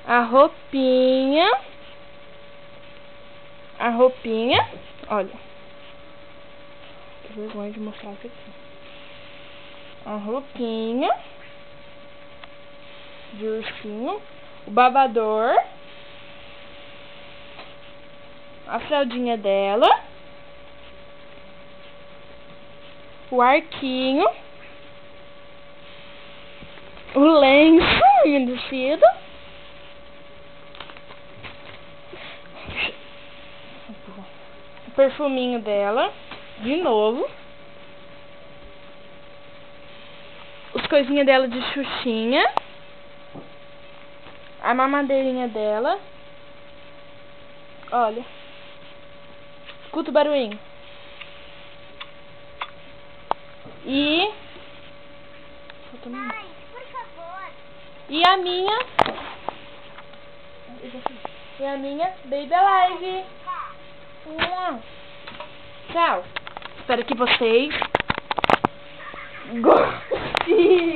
A roupinha. A roupinha. Olha. Que vergonha de mostrar isso aqui. A roupinha de ursinho. O babador. A fraldinha dela. O arquinho. O lenço umedecido. O perfuminho dela. De novo. Os coisinhas dela de xuxinha. A mamadeirinha dela. Olha. Escuta o barulhinho. E... Mãe, por favor. E a minha... E a minha Baby Alive. Tchau. Espero que vocês gostem.